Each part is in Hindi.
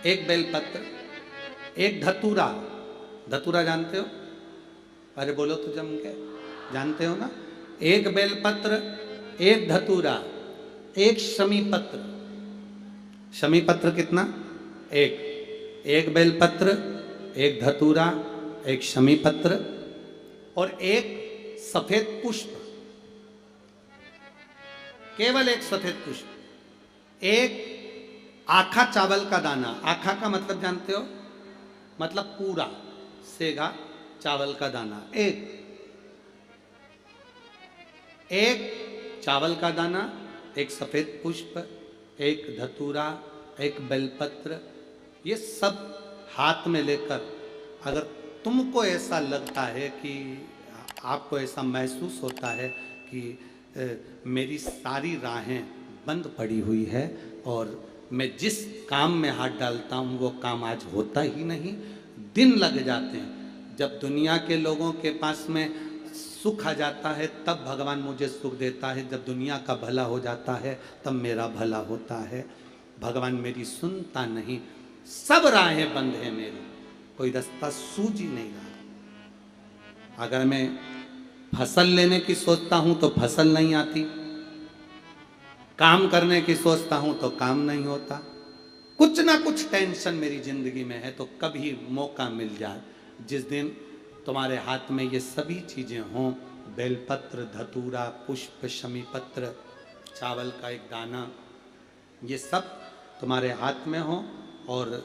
एक बेलपत्र, एक धतूरा। धतूरा जानते हो? अरे बोलो तो जम के, जानते हो ना? एक बेलपत्र, एक धतूरा, एक शमी पत्र। शमी पत्र कितना? एक बेलपत्र, एक धतूरा, एक शमी पत्र और एक सफेद पुष्प। केवल एक सफेद पुष्प। एक आखा चावल का दाना। आखा का मतलब जानते हो? मतलब पूरा सेगा चावल का दाना। एक चावल का दाना, एक सफेद पुष्प, एक धतूरा, एक बेलपत्र, ये सब हाथ में लेकर अगर तुमको ऐसा लगता है कि आपको ऐसा महसूस होता है कि मेरी सारी राहें बंद पड़ी हुई है और मैं जिस काम में हाथ डालता हूँ वो काम आज होता ही नहीं, दिन लग जाते हैं। जब दुनिया के लोगों के पास में सुख आ जाता है तब भगवान मुझे सुख देता है, जब दुनिया का भला हो जाता है तब मेरा भला होता है। भगवान मेरी सुनता नहीं, सब राहें बंद है मेरी, कोई रास्ता सूझ ही नहीं रहा। अगर मैं फसल लेने की सोचता हूं तो फसल नहीं आती, काम करने की सोचता हूं तो काम नहीं होता। कुछ ना कुछ टेंशन मेरी जिंदगी में है। तो कभी मौका मिल जाए जिस दिन तुम्हारे हाथ में ये सभी चीजें हों, बेलपत्र, धतूरा, पुष्प, शमी पत्र, चावल का एक दाना, ये सब तुम्हारे हाथ में हो और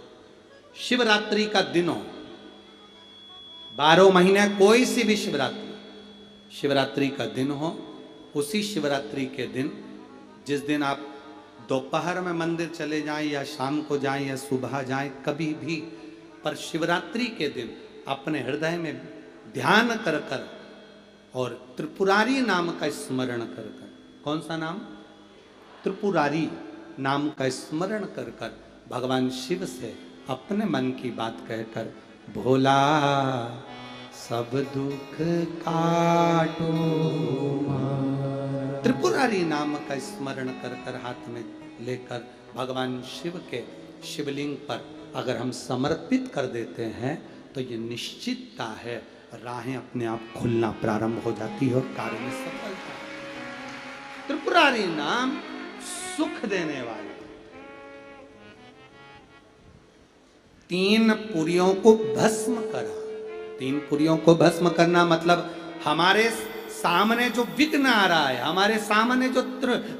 शिवरात्रि का दिन हो, 12 महीने कोई सी भी शिवरात्रि का दिन हो, उसी शिवरात्रि के दिन जिस दिन आप दोपहर में मंदिर चले जाएं या शाम को जाएं या सुबह जाएं, कभी भी, पर शिवरात्रि के दिन अपने हृदय में ध्यान कर कर और त्रिपुरारी नाम का स्मरण कर कर। कौन सा नाम? त्रिपुरारी नाम का स्मरण कर कर भगवान शिव से अपने मन की बात कहकर, भोला सब दुख काटो, त्रिपुरारी नाम का स्मरण कर कर हाथ में लेकर भगवान शिव के शिवलिंग पर अगर हम समर्पित कर देते हैं तो ये निश्चितता है राहें अपने आप खुलना प्रारंभ हो जाती है और कार्य में सफलता। त्रिपुरारी नाम सुख देने वाला। 3 पुरियों को भस्म करा। 3 पुरियों को भस्म करना मतलब हमारे सामने जो विघ्न आ रहा है, हमारे सामने जो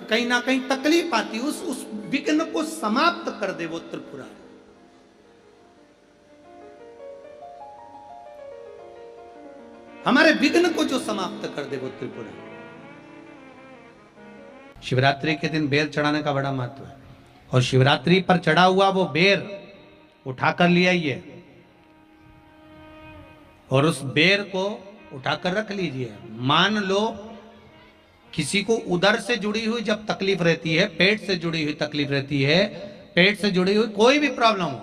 कहीं ना कहीं तकलीफ आती है, उस विघ्न को समाप्त कर दे वो त्रिपुरारी। हमारे विघ्न को जो समाप्त कर दे वो त्रिपुरारी। शिवरात्रि के दिन बेर चढ़ाने का बड़ा महत्व है और शिवरात्रि पर चढ़ा हुआ वो बेर उठाकर ले आइए और उस बेर को उठाकर रख लीजिए। मान लो किसी को उदर से जुड़ी हुई जब तकलीफ रहती है, पेट से जुड़ी हुई तकलीफ रहती है, पेट से जुड़ी हुई कोई भी प्रॉब्लम हो,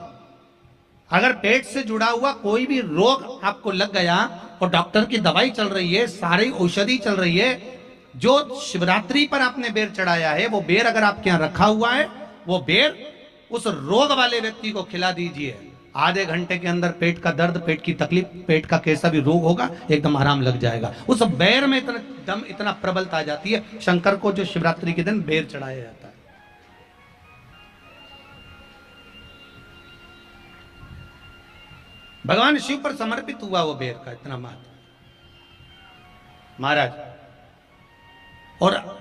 अगर पेट से जुड़ा हुआ कोई भी रोग आपको लग गया और डॉक्टर की दवाई चल रही है, सारी औषधि चल रही है, जो शिवरात्रि पर आपने बेर चढ़ाया है वो बेर अगर आपके यहां रखा हुआ है, वो बेर उस रोग वाले व्यक्ति को खिला दीजिए। आधे घंटे के अंदर पेट का दर्द, पेट की तकलीफ, पेट का कैसा भी रोग होगा एकदम आराम लग जाएगा। उस बेर में इतना दम, इतना प्रबलता आ जाती है। शंकर को जो शिवरात्रि के दिन बेर चढ़ाया जाता है। भगवान शिव पर समर्पित हुआ वो बेर का इतना महत्व महाराज। और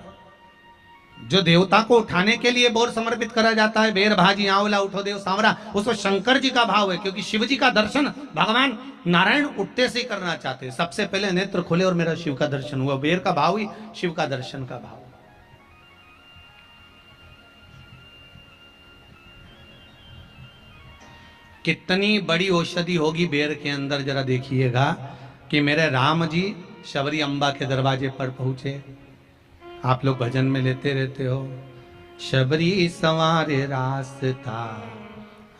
जो देवता को उठाने के लिए बोर समर्पित करा जाता है, बेर भाजी आंवला उठो देव सांवरा, उसको शंकर जी का भाव है, क्योंकि शिव जी का दर्शन भगवान नारायण उठते से ही करना चाहते हैं। सबसे पहले नेत्र खोले और मेरा शिव का दर्शन हुआ। बेर का भाव ही शिव का दर्शन का भाव। कितनी बड़ी औषधि होगी बेर के अंदर, जरा देखिएगा कि मेरे राम जी शबरी अम्बा के दरवाजे पर पहुंचे। आप लोग भजन में लेते रहते हो, शबरी संवारे रास्ता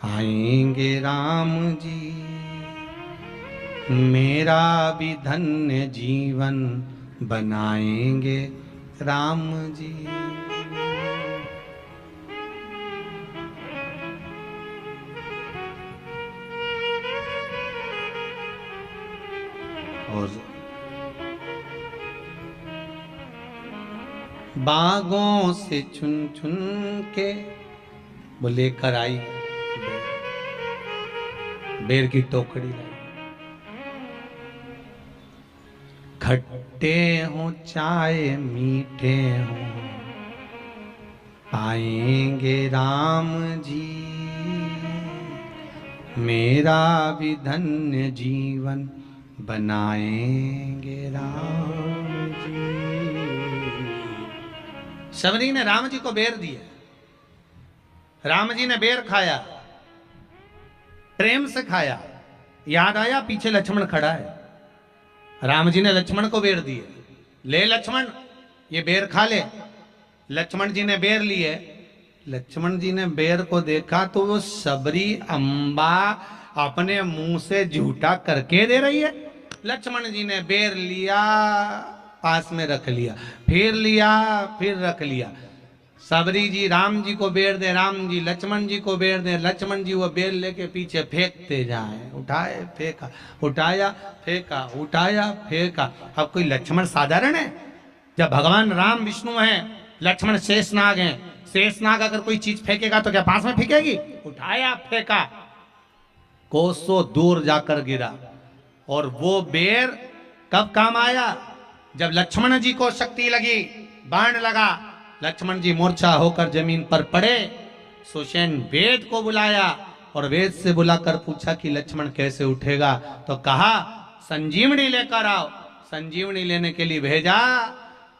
आएंगे राम जी, मेरा भी धन्य जीवन बनाएंगे राम जी। और बागों से चुन चुन के वो लेकर आई बेर की टोकरी लाई। खट्टे हो चाहे मीठे हो पाएंगे राम जी, मेरा भी धन्य जीवन बनाएंगे राम जी। शबरी ने राम जी को बेर दिया, राम जी ने बेर खाया, प्रेम से खाया। याद आया पीछे लक्ष्मण खड़ा है, राम जी ने लक्ष्मण को बेर दिए, ले लक्ष्मण ये बेर खा ले। लक्ष्मण जी ने बेर लिए, लक्ष्मण जी ने बेर को देखा तो वो शबरी अम्बा अपने मुंह से झूठा करके दे रही है। लक्ष्मण जी ने बेर लिया, पास में रख लिया, फिर लिया, फिर रख लिया। शबरी जी राम जी को बेर दे, राम जी लक्ष्मण जी को बेर दे, लक्ष्मण जी वो बेर लेके पीछे फेंकते जाए। उठाए फेंका, उठाया फेंका, उठाया फेंका। अब कोई लक्ष्मण साधारण है? जब भगवान राम विष्णु हैं, लक्ष्मण शेषनाग हैं, शेषनाग अगर कोई चीज फेंकेगा तो क्या पास में फेंकेगी? उठाया फेंका, कोसों दूर जाकर गिरा। और वो बेर कब काम आया? जब लक्ष्मण जी को शक्ति लगी, बाण लगा, लक्ष्मण जी मूर्छा होकर जमीन पर पड़े। सुषेण वेद को बुलाया और वेद से बुलाकर पूछा कि लक्ष्मण कैसे उठेगा? तो कहा संजीवनी लेकर आओ। संजीवनी लेने के लिए भेजा।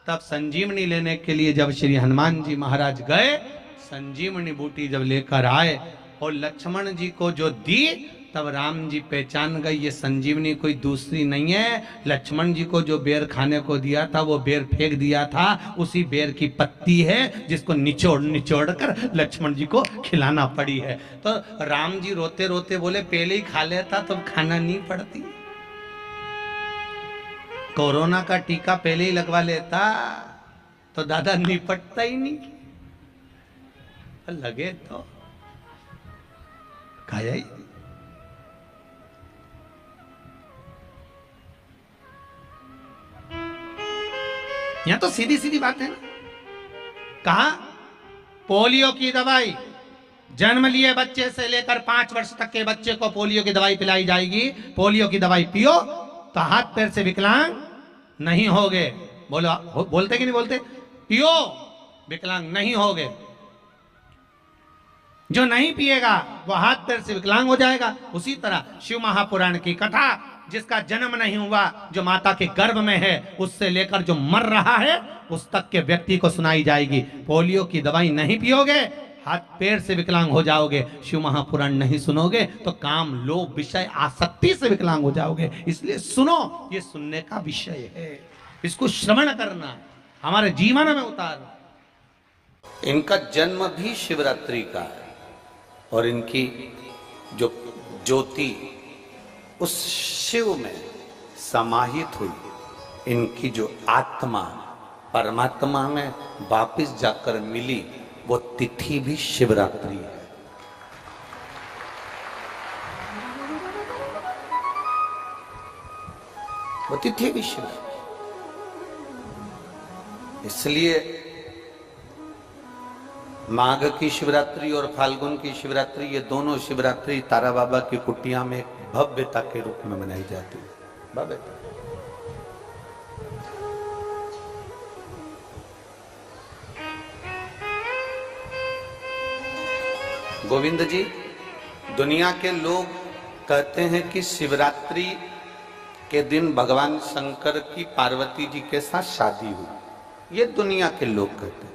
तब संजीवनी लेने के लिए जब श्री हनुमान जी महाराज गए, संजीवनी बूटी जब लेकर आए और लक्ष्मण जी को जो दी, तब राम जी पहचान गए ये संजीवनी कोई दूसरी नहीं है। लक्ष्मण जी को जो बेर खाने को दिया था वो बेर फेंक दिया था, उसी बेर की पत्ती है जिसको निचोड़ निचोड़ कर लक्ष्मण जी को खिलाना पड़ी है। तो राम जी रोते रोते बोले पहले ही खा लेता तो खाना नहीं पड़ती। कोरोना का टीका पहले ही लगवा लेता तो दादा निपटता ही नहीं, लगे तो खाया ही। यहां तो सीधी सीधी बात है ना। कहा पोलियो की दवाई जन्म लिए बच्चे से लेकर 5 वर्ष तक के बच्चे को पोलियो की दवाई पिलाई जाएगी। पोलियो की दवाई पियो तो हाथ पैर से विकलांग नहीं होगे। बोलो, बोलते कि नहीं बोलते? पियो विकलांग नहीं होगे। जो नहीं पिएगा वो हाथ पैर से विकलांग हो जाएगा। उसी तरह शिव महापुराण की कथा, जिसका जन्म नहीं हुआ, जो माता के गर्भ में है, उससे लेकर जो मर रहा है उस तक के व्यक्ति को सुनाई जाएगी। पोलियो की दवाई नहीं पियोगे, हाथ पैर से विकलांग हो जाओगे। शिव महापुराण नहीं सुनोगे तो काम लोभ विषय आसक्ति से विकलांग हो जाओगे। इसलिए सुनो, ये सुनने का विषय है, इसको श्रवण करना, हमारे जीवन में उतारना। इनका जन्म भी शिवरात्रि का है और इनकी जो ज्योति उस शिव में समाहित हुई, इनकी जो आत्मा परमात्मा में वापस जाकर मिली, वो तिथि भी शिवरात्रि है। वो तिथि भी शिवरात्रि। इसलिए माघ की शिवरात्रि और फाल्गुन की शिवरात्रि, ये दोनों शिवरात्रि तारा बाबा की कुटिया में भव्यता के रूप में मनाई जाती है। भव्यता। गोविंद जी, दुनिया के लोग कहते हैं कि शिवरात्रि के दिन भगवान शंकर की पार्वती जी के साथ शादी हुई। ये दुनिया के लोग कहते हैं।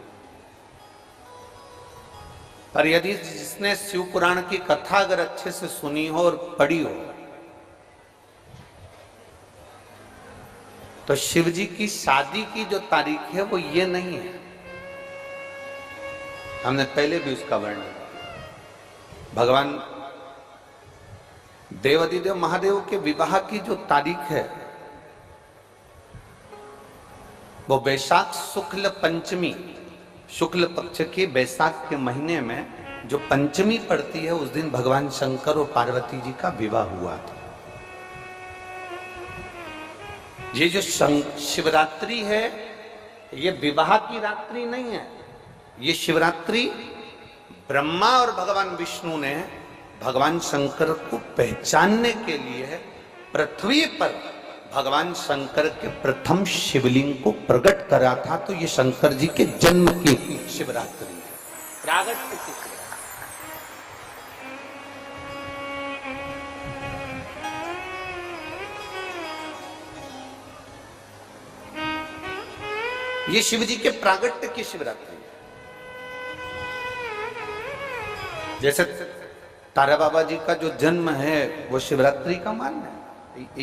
पर यदि जिसने शिव पुराण की कथा अगर अच्छे से सुनी हो और पढ़ी हो, तो शिव जी की शादी की जो तारीख है वो ये नहीं है। हमने पहले भी उसका वर्णन किया। भगवान देवाधिदेव महादेव के विवाह की जो तारीख है वो वैशाख शुक्ल पंचमी, शुक्ल पक्ष के वैशाख के महीने में जो पंचमी पड़ती है, उस दिन भगवान शंकर और पार्वती जी का विवाह हुआ था। ये जो शिवरात्रि है, ये विवाह की रात्रि नहीं है। ये शिवरात्रि ब्रह्मा और भगवान विष्णु ने भगवान शंकर को पहचानने के लिए पृथ्वी पर भगवान शंकर के प्रथम शिवलिंग को प्रकट करा था। तो ये शंकर जी के जन्म की शिवरात्रि है, प्रागट्य की शिवरात्रि। ये शिव जी के प्रागट्य की शिवरात्रि है। जैसे तारा बाबा जी का जो जन्म है वो शिवरात्रि का मान है।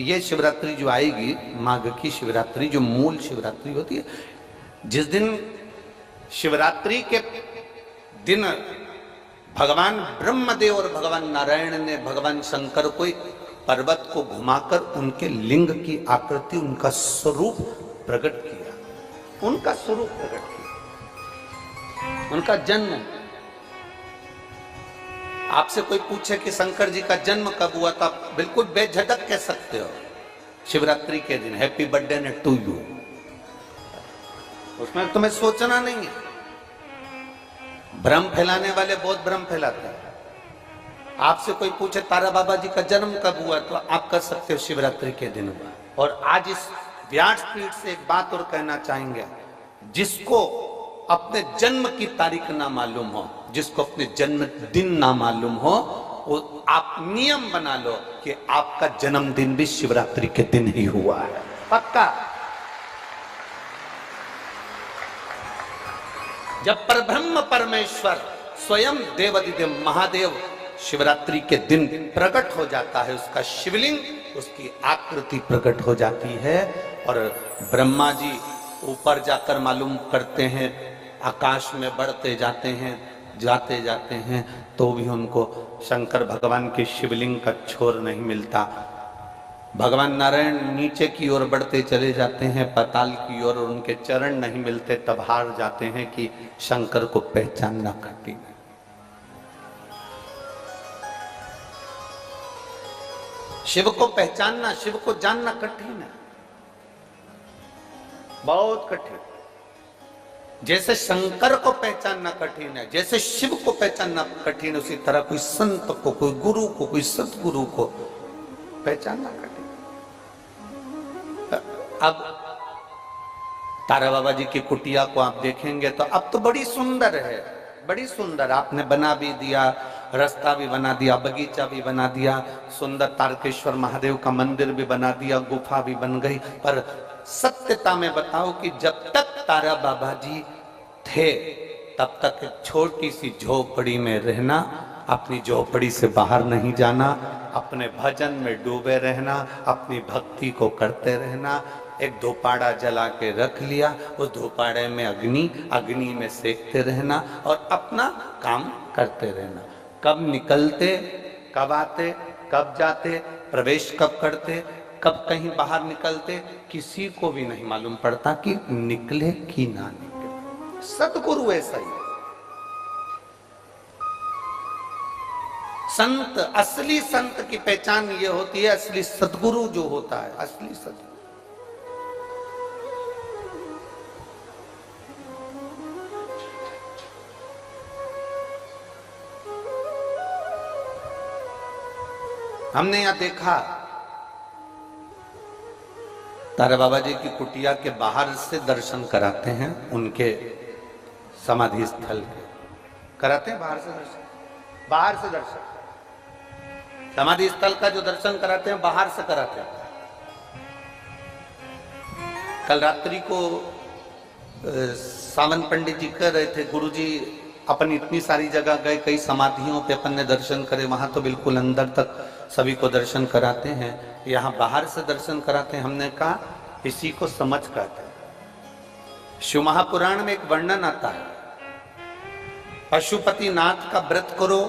ये शिवरात्रि जो आएगी, माघ की शिवरात्रि, जो मूल शिवरात्रि होती है, जिस दिन शिवरात्रि के दिन भगवान ब्रह्मदेव और भगवान नारायण ने भगवान शंकर को एक पर्वत को घुमाकर उनके लिंग की आकृति, उनका स्वरूप प्रकट किया, उनका स्वरूप प्रकट किया, उनका जन्म। आपसे कोई पूछे कि शंकर जी का जन्म कब हुआ, तो आप बिल्कुल बेझिझक कह सकते हो शिवरात्रि के दिन, हैप्पी बर्थडे ने टू यू। उसमें तुम्हें सोचना नहीं है। भ्रम फैलाने वाले बहुत भ्रम फैलाते हैं। आपसे कोई पूछे तारा बाबा जी का जन्म कब हुआ, तो आप कर सकते हो शिवरात्रि के दिन हुआ। और आज इस व्यासपीठ से एक बात और कहना चाहेंगे, जिसको अपने जन्म की तारीख ना मालूम हो, जिसको अपने जन्म दिन ना मालूम हो, वो आप नियम बना लो कि आपका जन्मदिन भी शिवरात्रि के दिन ही हुआ है, पक्का। जब परब्रह्म परमेश्वर स्वयं देवादिदेव महादेव शिवरात्रि के दिन प्रकट हो जाता है, उसका शिवलिंग, उसकी आकृति प्रकट हो जाती है। और ब्रह्मा जी ऊपर जाकर मालूम करते हैं, आकाश में बढ़ते जाते हैं, तो भी उनको शंकर भगवान के शिवलिंग का छोर नहीं मिलता। भगवान नारायण नीचे की ओर बढ़ते चले जाते हैं, पाताल की ओर, और उनके चरण नहीं मिलते, तब हार जाते हैं कि शंकर को पहचानना कठिन है। शिव को पहचानना, शिव को जानना कठिन है, बहुत कठिन। जैसे शंकर को पहचानना कठिन है, जैसे शिव को पहचानना कठिन है, उसी तरह कोई संत को, कोई गुरु को, कोई सतगुरु को पहचानना कठिन। अब तारा बाबा जी की कुटिया को आप देखेंगे तो अब तो बड़ी सुंदर है, बड़ी सुंदर। आपने बना भी दिया, रास्ता भी बना दिया, बगीचा भी बना दिया, सुंदर तारकेश्वर महादेव का मंदिर भी बना दिया, गुफा भी बन गई। पर सत्यता में बताओ कि जब तक तारा बाबा जी थे तब तक एक छोटी सी झोपड़ी में रहना, अपनी झोपड़ी से बाहर नहीं जाना, अपने भजन में डूबे रहना, अपनी भक्ति को करते रहना। एक धोपाड़ा जला के रख लिया, उस धोपाड़े में अग्नि में सेकते रहना और अपना काम करते रहना। कब निकलते, कब आते, कब जाते, प्रवेश कब करते, कब कहीं बाहर निकलते, किसी को भी नहीं मालूम पड़ता कि निकले कि ना निकले। सतगुरु ऐसा ही है। संत, असली संत की पहचान ये होती है, असली सतगुरु जो होता है, असली सतगुरु। हमने यहां देखा तारा बाबा जी की कुटिया के बाहर से दर्शन कराते हैं, उनके समाधि स्थल के कराते हैं, बाहर से दर्शन, बाहर से दर्शन, समाधि स्थल का जो दर्शन कराते हैं बाहर से कराते हैं। कल रात्रि को सावन पंडित जी कह रहे थे, गुरुजी अपन इतनी सारी जगह गए, कई समाधियों पे अपन ने दर्शन करे, वहां तो बिल्कुल अंदर तक सभी को दर्शन कराते हैं, यहाँ बाहर से दर्शन कराते हैं। हमने कहा इसी को समझ कहते हैं। शिव महापुराण में एक वर्णन आता है, पशुपति नाथ का व्रत करो,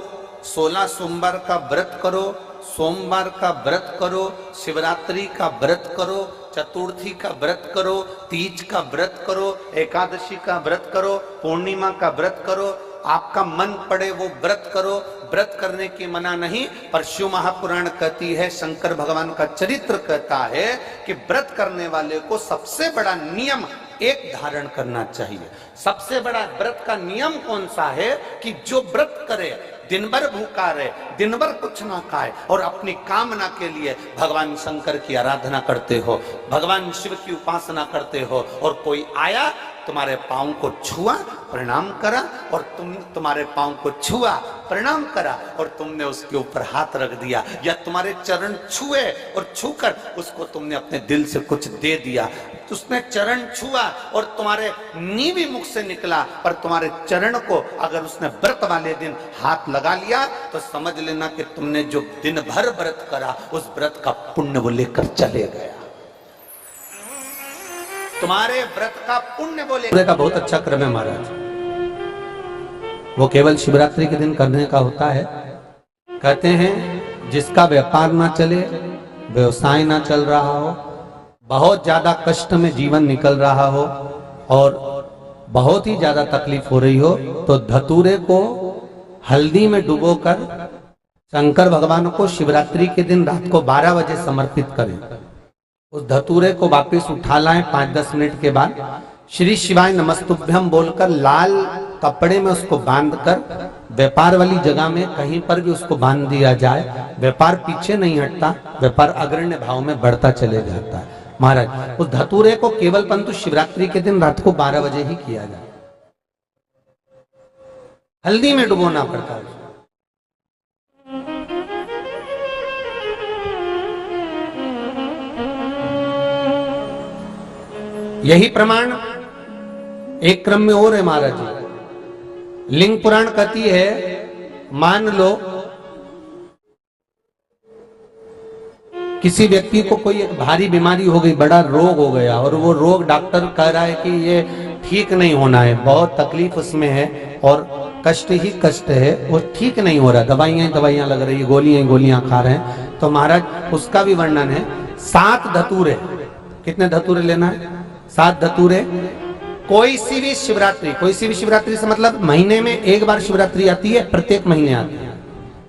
16 सोमवार का व्रत करो, सोमवार का व्रत करो, शिवरात्रि का व्रत करो, चतुर्थी का व्रत करो, तीज का व्रत करो, एकादशी का व्रत करो, पूर्णिमा का व्रत करो, आपका मन पड़े वो व्रत करो, व्रत करने की मना नहीं, पर शिव महापुराण कहती है, शंकर भगवान का चरित्र कहता है कि व्रत करने वाले को सबसे बड़ा नियम एक धारण करना चाहिए। सबसे बड़ा व्रत का नियम कौन सा है कि जो व्रत करे, दिन भर भूखा रहे, दिन भर कुछ ना खाए और अपनी कामना के लिए भगवान शंकर की आराधना करते हो, भगवान शिव की उपासना करते हो, और कोई आया तुम्हारे पांव को छुआ, प्रणाम करा, और तुम्हारे पांव को छुआ, प्रणाम करा, और तुमने उसके ऊपर हाथ रख दिया, या तुम्हारे चरण छुए और छूकर उसको तुमने अपने दिल से कुछ दे दिया, उसने चरण छुआ और तुम्हारे नीवी मुख से निकला, पर तुम्हारे चरण को अगर उसने व्रत वाले दिन हाथ लगा लिया तो समझ लेना कि तुमने जो दिन भर व्रत करा उस व्रत का पुण्य वो लेकर चले गया। तुम्हारे व्रत का पुण्य वो लेकर का बहुत अच्छा क्रम है महाराज, वो केवल शिवरात्रि के दिन करने का होता है। कहते हैं जिसका व्यापार ना चले, व्यवसाय ना चल रहा हो, बहुत ज्यादा कष्ट में जीवन निकल रहा हो और बहुत ही ज्यादा तकलीफ हो रही हो, तो धतूरे को हल्दी में डुबोकर शंकर भगवान को शिवरात्रि के दिन रात को 12 बजे समर्पित करें। उस धतूरे को वापस उठा लाएं 5-10 मिनट के बाद, श्री शिवाय नमस्तुभ्यम बोलकर लाल कपड़े में उसको बांधकर व्यापार वाली जगह में कहीं पर भी उसको बांध दिया जाए। व्यापार पीछे नहीं हटता, व्यापार अग्रण्य भाव में बढ़ता चले जाता है। महाराज उस धतूरे को केवल परंतु शिवरात्रि के दिन रात को 12 बजे ही किया जाए, हल्दी में डुबोना पड़ता है। यही प्रमाण एक क्रम में और है महाराज जी। लिंग पुराण कहती है, मान लो किसी व्यक्ति को कोई एक भारी बीमारी हो गई, बड़ा रोग हो गया, और वो रोग डॉक्टर कह रहा है कि ये ठीक नहीं होना है, बहुत तकलीफ उसमें है और कष्ट ही कष्ट है, वो ठीक नहीं हो रहा, दवाइयां लग रही है, गोलियां खा रहे हैं। तो महाराज उसका भी वर्णन है। 7 धतूरे, कितने धतूरे लेना है? 7 धतूरे। कोई सी भी शिवरात्रि से मतलब महीने में एक बार शिवरात्रि आती है, प्रत्येक महीने आती है।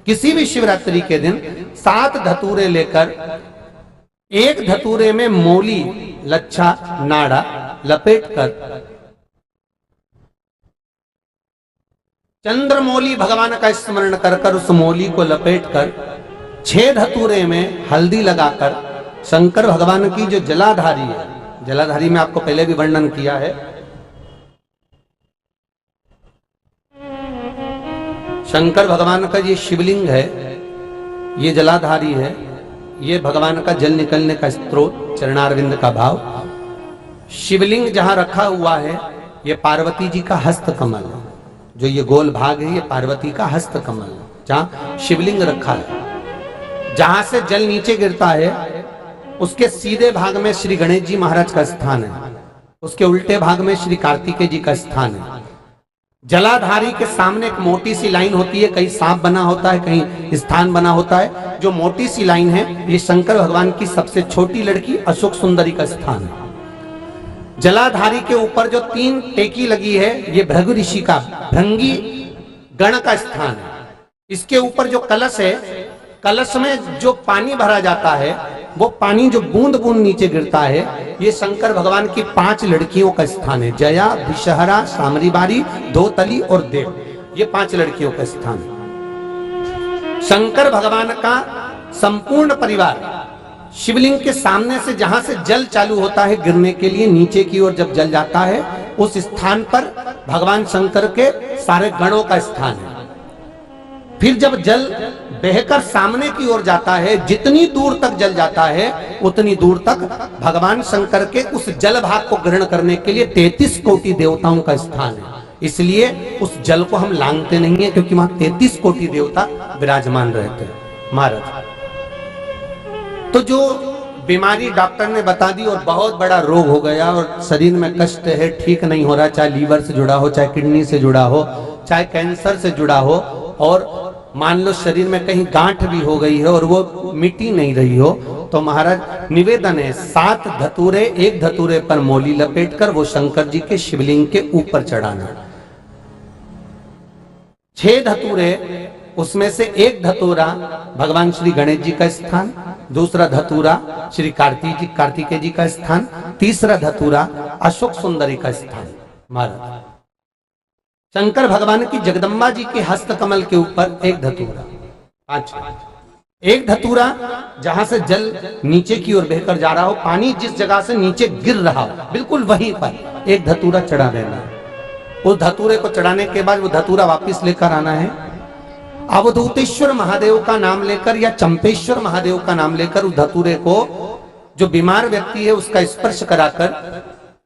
किसी भी शिवरात्रि के दिन 7 धतूरे लेकर, एक धतूरे में मोली, लच्छा, नाड़ा लपेटकर चंद्रमौली भगवान का स्मरण कर उस मोली को लपेटकर 6 धतूरे में हल्दी लगाकर शंकर भगवान की जो जलाधारी है, जलाधारी में आपको पहले भी वर्णन किया है, शंकर भगवान का ये शिवलिंग है, ये जलाधारी है, ये भगवान का जल निकलने का स्रोत, चरणारविंद का भाव। शिवलिंग जहां रखा हुआ है ये पार्वती जी का हस्त कमल है, जो ये गोल भाग है ये पार्वती का हस्त कमल है, जहां शिवलिंग रखा है। जहां से जल नीचे गिरता है उसके सीधे भाग में श्री गणेश जी महाराज का स्थान है, उसके उल्टे भाग में श्री कार्तिकेय जी का स्थान है। जलाधारी के सामने एक मोटी सी लाइन होती है, कहीं सांप बना होता है, कहीं स्थान बना होता है। जो मोटी सी लाइन है ये शंकर भगवान की सबसे छोटी लड़की अशोक सुंदरी का स्थान है। जलाधारी के ऊपर जो 3 टेकी लगी है ये भृगु ऋषि का, भृंगी गण का स्थान है। इसके ऊपर जो कलश है, कलश में जो पानी भरा जाता है वो पानी जो बूंद बूंद नीचे गिरता है, ये शंकर भगवान की 5 लड़कियों का स्थान है। जया, विषहरा, सामरीबारी, धोतली और देव, ये 5 लड़कियों का स्थान है। शंकर भगवान का संपूर्ण परिवार शिवलिंग के सामने से, जहां से जल चालू होता है गिरने के लिए नीचे की ओर जब जल जाता है, उस स्थान पर भगवान शंकर के सारे गणों का स्थान है। फिर जब जल बहकर सामने की ओर जाता है, जितनी दूर तक जल जाता है उतनी दूर तक भगवान शंकर के उस जल भाग को ग्रहण करने के लिए 33 कोटि देवताओं का स्थान है। इसलिए उस जल को हम लांघते नहीं है, क्योंकि वहां 33 कोटि देवता विराजमान रहते हैं महाराज। तो जो बीमारी डॉक्टर ने बता दी और बहुत बड़ा रोग हो गया और शरीर में कष्ट है, ठीक नहीं हो रहा, चाहे लीवर से जुड़ा हो, चाहे किडनी से जुड़ा हो, चाहे कैंसर से जुड़ा हो, और मान लो शरीर में कहीं गांठ भी हो गई है और वो मिटी नहीं रही हो, तो महाराज निवेदन है 7 धतूरे, एक धतूरे पर मोली लपेटकर वो शंकर जी के शिवलिंग के ऊपर चढ़ाना। 6 धतूरे, उसमें से एक धतूरा भगवान श्री गणेश जी का स्थान, दूसरा धतूरा श्री कार्तिकेय जी का स्थान, तीसरा धतूरा अशोक सुंदरी का स्थान। महाराज शंकर भगवान की जगदम्बा जी के हस्त कमल के ऊपर एक धतूरा, एक धतूरा जहां से जल नीचे की ओर बहकर जा रहा हो, पानी जिस जगह से नीचे गिर रहा हो बिल्कुल वहीं पर एक धतूरा चढ़ा देना। उस धतूरे को चढ़ाने के बाद वो धतूरा वापस लेकर आना है। अवधूतेश्वर महादेव का नाम लेकर या चंपेश्वर महादेव का नाम लेकर उस धतूरे को, जो बीमार व्यक्ति है उसका स्पर्श कराकर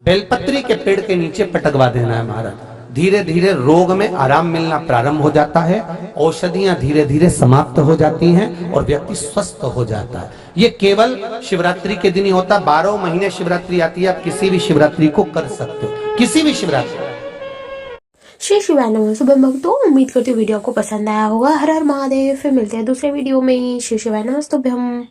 बेलपत्री के पेड़ के नीचे पटकवा देना है। महाराज धीरे धीरे रोग में आराम मिलना प्रारंभ हो जाता है, औषधियां धीरे धीरे समाप्त हो जाती हैं और व्यक्ति स्वस्थ हो जाता है। ये केवल शिवरात्रि के दिन ही होता। 12 महीने शिवरात्रि आती है, आप किसी भी शिवरात्रि को कर सकते हो, किसी भी शिवरात्रि। श्री शिवाय नमः। सुबह भक्तों, उम्मीद करती हूँ वीडियो को पसंद आया होगा। हर हर महादेव। फिर मिलते हैं दूसरे वीडियो में। श्री शिवाय नमस्तुभ्यम।